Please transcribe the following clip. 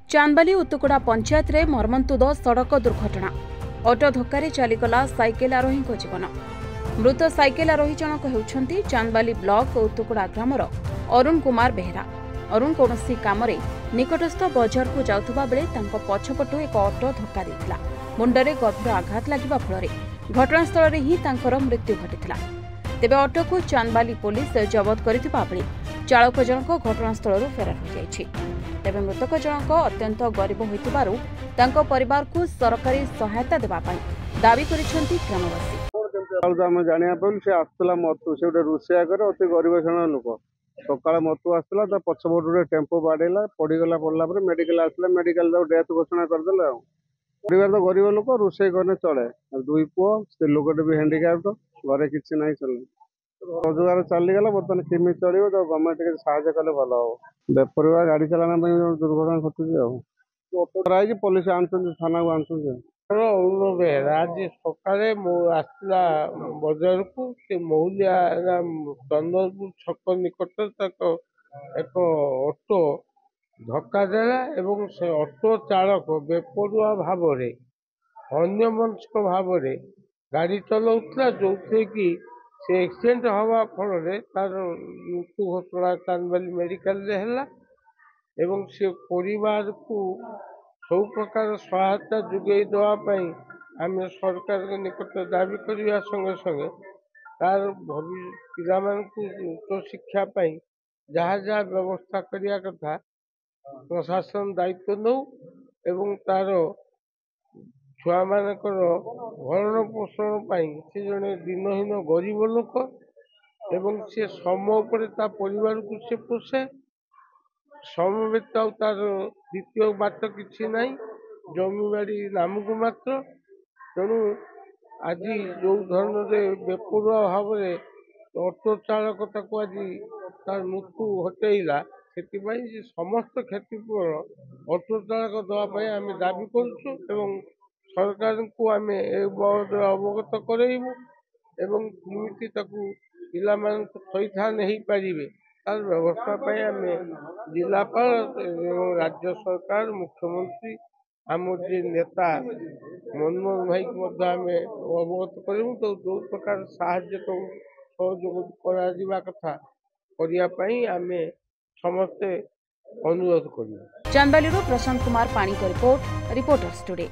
चांदबाली उतुकुड़ा पंचायत रे मर्मन्तुद सड़क दुर्घटना। ऑटो धक्का चलीगला साइकेल आरोही जीवन। मृत साइकेल आरोही जनक हेउछंती चांदबाली ब्लॉक उतुकुड़ा ग्रामर अरुण कुमार बेहरा। अरुण कौनसी काम निकटस्थ बजार को जाउथबा बेले तांको पछपटु एक ऑटो धक्का देथिला। मुंडरे गभीर आघात लागिबा फଳରେ घटनास्थल रे ही तांकर मृत्यु घटिथिला। तेबे ऑटो को चांदबाली पुलिस जबत करिथिबा बेले चालक जनक घटनास्थल फेरार हो जाइछि। तेबे मृतक जनक अत्यंत गरीब होइतिबारु तांको परिवार को सरकारी सहायता देबा पई दाबी करिसेंती ग्रामवासी। आम जाना से आसला मत से गोटे रोषिया करे अति गरीब श्रेणी लोक सका मत आसला पछपट गोटे टेम्पो बाड़ेला पड़गला पड़ला मेडिकल आसला मेडिकल डेथ घोषणा करदे। परिवार तो गरीब लोक रोषे करने चले दुई पुओ से लोकटे भी हैंडिक्याप्ट घरे कि ना चले रोजगार चलीगला बर्तमान केमी चलो तो गवर्नमेंट के साहय कले भल हम बेपरिया गाड़ी चलाना दुर्घटना घटुची पुलिस आनुंट थाना को आनुंट अरुण बेहरा आज सकाଳେ आसला बजार को महुलिया चंदनपुर छक निकट एक ऑटो धक्का देला एवं से ऑटो चालक बेपरुआ भाव अन्यमनस्क भाव गाड़ी चलाउला जो कि से एक्सीडेंट हवा फल तार मृत्यु घटना चांदबाली मेडिकल एवं से परिवार को सब प्रकार सहायता जोगे देवाई आम सरकार के निकट दाबी करने संगे संगे तार पिला उच्च शिक्षा जहाँ जहाँ व्यवस्था करने कथा प्रशासन दायित्व नौ एवं तार छुआ मानकर भरण पोषण से जड़े दिनहीन गरीब लोक एवं से समय पर परिवार को से पोषे समवेत तार द्वितीय बाट कि ना जमी बाड़ी नामक मात्र तेणु आज जो धरण बेपरुआ भाव ऑटो चालक आज तार मृत्यु घटेला से समस्त क्षतिपूरण ऑटो चालक देवाई आम दाबी करुँ सरकार को आम अवगत करेबू एवं केमिति पिला थईथान हो पारे तार व्यवस्था आम जिलापाल राज्य सरकार मुख्यमंत्री आम जी नेता मनमोहन भाई को आम अवगत करूँ तो जो प्रकार साहाय्य सहयोग कथा करने आम समस्ते अनुरोध कर। चांदबाली प्रशांत कुमार पाणी रिपोर्टर्स टुडे।